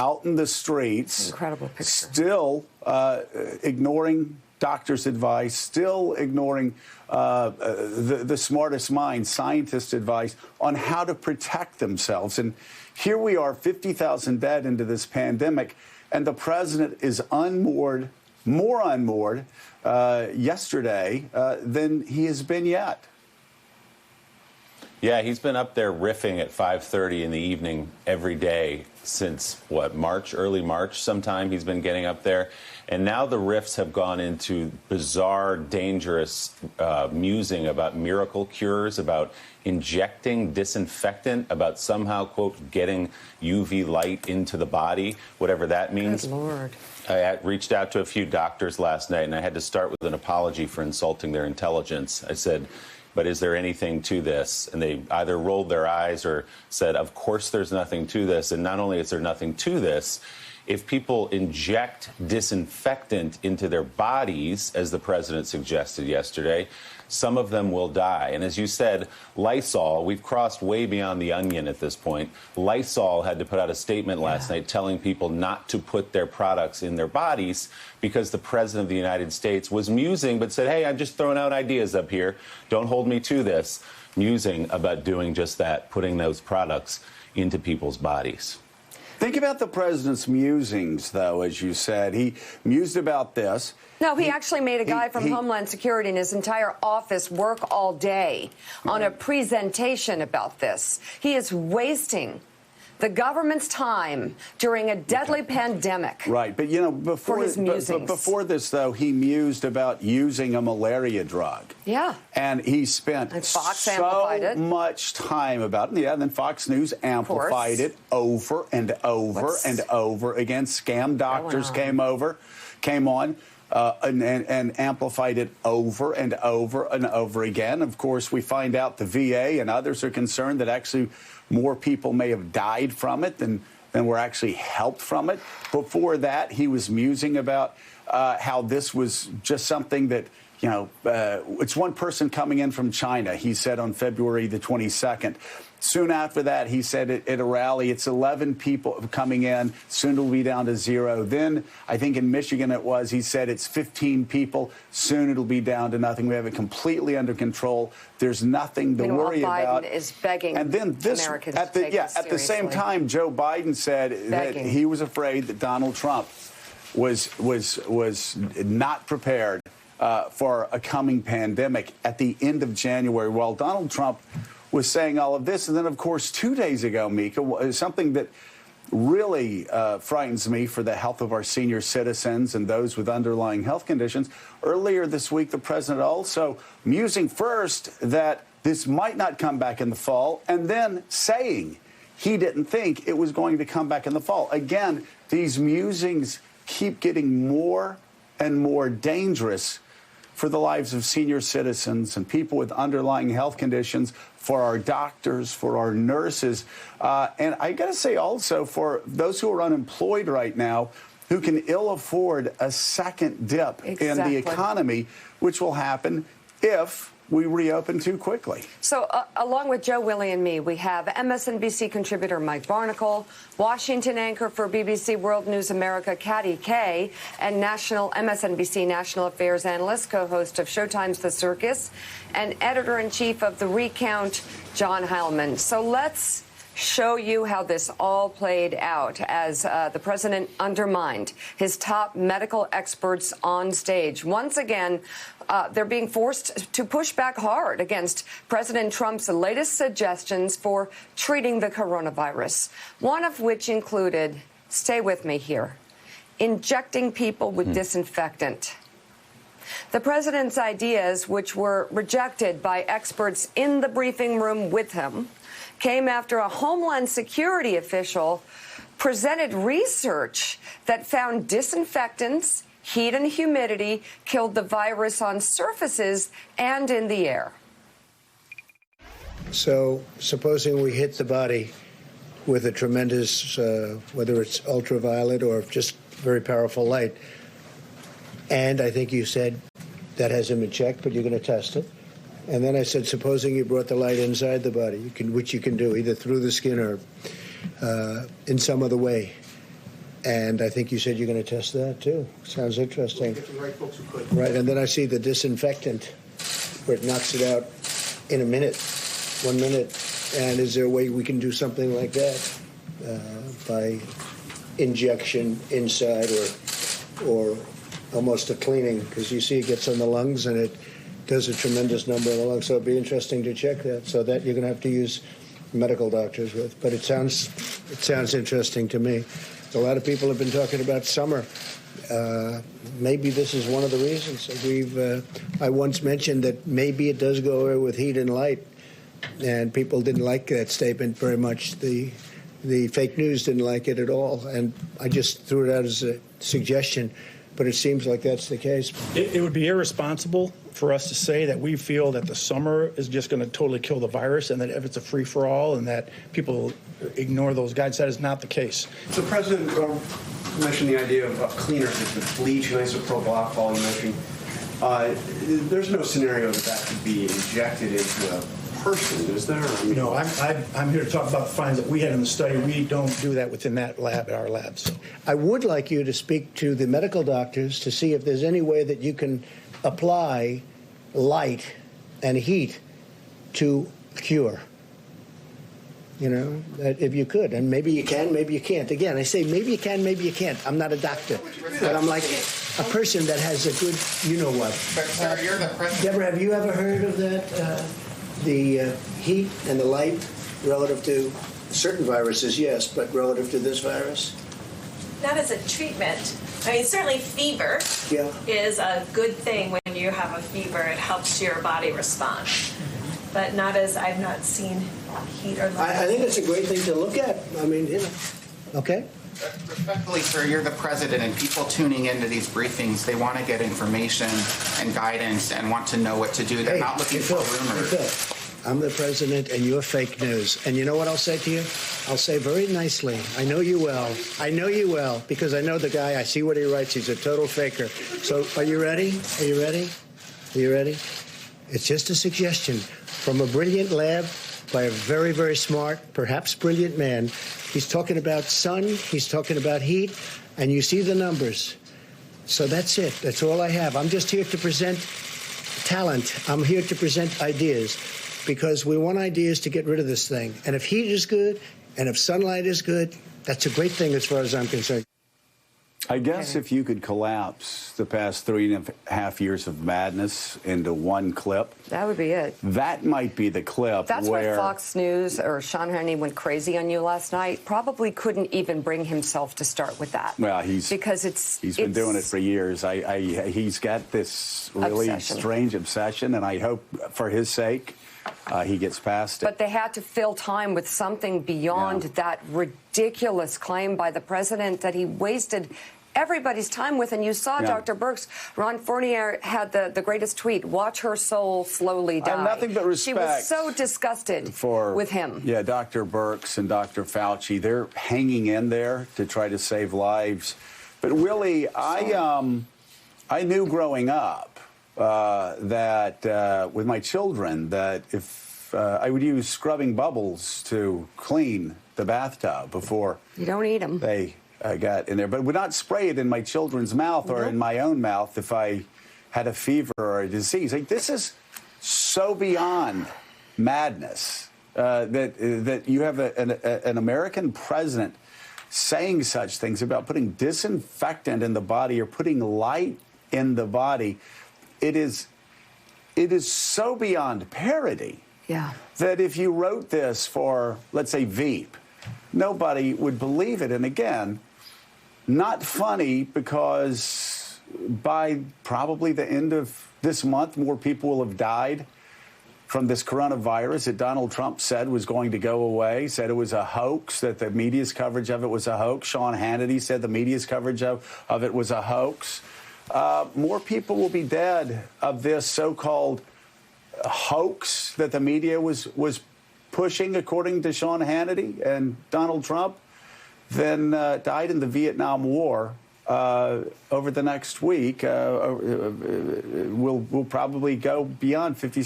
out in the streets. Incredible picture. Still ignoring doctors' advice, still ignoring the smartest minds, scientists' advice on how to protect themselves. And here we are, 50,000 dead into this pandemic, and the president is more unmoored yesterday than he has been yet. Yeah, he's been up there riffing at 5:30 in the evening every day since, what, March, early March sometime. He's been getting up there. And now the riffs have gone into bizarre, dangerous musing about miracle cures, about injecting disinfectant, about somehow, quote, getting UV light into the body, whatever that means. Good Lord. I reached out to a few doctors last night, and I had to start with an apology for insulting their intelligence. I said, but is there anything to this? And they either rolled their eyes or said, of course there's nothing to this. And not only is there nothing to this, if people inject disinfectant into their bodies, as the president suggested yesterday, some of them will die. And as you said, Lysol, we've crossed way beyond the onion at this point. Lysol had to put out a statement last night telling people not to put their products in their bodies because the president of the United States was musing but said, hey, I'm just throwing out ideas up here. Don't hold me to this. Musing about doing just that, putting those products into people's bodies. Think about the president's musings, though, as you said. He mused about this. No, he actually made a guy from Homeland Security and his entire office work all day on a presentation about this. He is wasting the government's time during a deadly pandemic. Right, but you know, before this, though, he mused about using a malaria drug. Yeah. And he spent so much time about it. Yeah, and then Fox News amplified it over and over and over again. Scam doctors came on. And amplified it over and over and over again. Of course, we find out the VA and others are concerned that actually more people may have died from it than were actually helped from it. Before that, he was musing about how this was just something that, you know, it's one person coming in from China, he said on February the 22nd. Soon after that, he said at a rally, it's 11 people coming in. Soon it'll be down to 0. Then, I think in Michigan he said it's 15 people. Soon it'll be down to nothing. We have it completely under control. There's nothing to worry about. Biden is begging Americans at the same time, Joe Biden said that he was afraid that Donald Trump was not prepared for a coming pandemic at the end of January. While Donald Trump was saying all of this. And then, of course, 2 days ago, Mika, something that really frightens me for the health of our senior citizens and those with underlying health conditions. Earlier this week, the president also musing first that this might not come back in the fall, and then saying he didn't think it was going to come back in the fall. Again, these musings keep getting more and more dangerous for the lives of senior citizens and people with underlying health conditions, for our doctors, for our nurses. And I got to say also for those who are unemployed right now, who can ill afford a second dip in the economy, which will happen if we reopen too quickly. So along with Joe, Willie, and me, we have MSNBC contributor Mike Barnicle, Washington anchor for BBC World News America, Katty Kay, and MSNBC National Affairs analyst, co-host of Showtime's The Circus, and editor-in-chief of The Recount, John Heilman. So let's show you how this all played out as the president undermined his top medical experts on stage. Once again, they're being forced to push back hard against President Trump's latest suggestions for treating the coronavirus, one of which included, stay with me here, injecting people with disinfectant. The president's ideas, which were rejected by experts in the briefing room with him, came after a Homeland Security official presented research that found disinfectants, heat and humidity killed the virus on surfaces and in the air. So supposing we hit the body with a tremendous, whether it's ultraviolet or just very powerful light, and I think you said that hasn't been checked, but you're going to test it. And then I said, supposing you brought the light inside the body, which you can do either through the skin or in some other way, And I think you said you're going to test that, too. Sounds interesting. Get the right folks who could. Right, and then I see the disinfectant, where it knocks it out in a minute, 1 minute. And is there a way we can do something like that by injection inside or almost a cleaning? Because you see it gets on the lungs and it does a tremendous number in the lungs. So it'd be interesting to check that. So that you're going to have to use medical doctors with. But it sounds interesting to me. A lot of people have been talking about summer. Maybe this is one of the reasons. I once mentioned that maybe it does go away with heat and light, and people didn't like that statement very much. The fake news didn't like it at all, and I just threw it out as a suggestion, but it seems like that's the case. It would be irresponsible for us to say that we feel that the summer is just going to totally kill the virus and that if it's a free-for-all and that people ignore those guides. That is not the case. The president mentioned the idea of cleaners, like the bleach and isopropyl alcohol you mentioned. There's no scenario that could be injected into a person, is there? I mean, No, I'm here to talk about the findings that we had in the study. We don't do that within that lab, at our lab. So. I would like you to speak to the medical doctors to see if there's any way that you can apply light and heat to cure. You know, that if you could, and maybe you can, maybe you can't. Again, I say maybe you can, maybe you can't. I'm not a doctor, but I'm like a person that has a good, you know what. But, sir, you're the president. Deborah, have you ever heard of that? The heat and the light relative to certain viruses, yes, but relative to this virus? Not as a treatment. I mean, certainly fever is a good thing when you have a fever. It helps your body respond. But not as, I've not seen heat or light. I think it's a great thing to look at. I mean, you know. Okay. Respectfully, sir, you're the president, and people tuning into these briefings, they want to get information and guidance and want to know what to do. They're not looking for rumors. Phil, I'm the president, and you're fake news. And you know what I'll say to you? I'll say very nicely, I know you well. I know you well, because I know the guy. I see what he writes. He's a total faker. So are you ready? Are you ready? Are you ready? It's just a suggestion from a brilliant lab by a very, very smart, perhaps brilliant man. He's talking about sun, he's talking about heat, and you see the numbers. So that's it. That's all I have. I'm just here to present talent. I'm here to present ideas, because we want ideas to get rid of this thing. And if heat is good, and if sunlight is good, that's a great thing as far as I'm concerned. I guess if you could collapse the past 3.5 years of madness into one clip, that would be it. That might be the clip. That's where why Fox News or Sean Hannity went crazy on you last night. Probably couldn't even bring himself to start with that. Well, he's been doing it for years. He's got this really strange obsession, and I hope for his sake he gets past it. But they had to fill time with something beyond that ridiculous claim by the president that he wasted everybody's time with. And you saw Dr. Birx. Ron Fournier had the greatest tweet: "Watch her soul slowly die." Nothing but respect. She was so disgusted with him. Yeah, Dr. Birx and Dr. Fauci, they're hanging in there to try to save lives. But Willie, I knew growing up that with my children that if I would use scrubbing bubbles to clean the bathtub before you don't eat them. They got in there, but would not spray it in my children's mouth or in my own mouth if I had a fever or a disease. Like, this is so beyond madness that you have an American president saying such things about putting disinfectant in the body or putting light in the body. It is so beyond parody that if you wrote this for, let's say, Veep, nobody would believe it. And again, not funny, because by probably the end of this month, more people will have died from this coronavirus that Donald Trump said was going to go away, said it was a hoax, that the media's coverage of it was a hoax. Sean Hannity said the media's coverage of it was a hoax. More people will be dead of this so-called hoax that the media was pushing, according to Sean Hannity and Donald Trump, than died in the Vietnam War over the next week. We'll probably go beyond 50.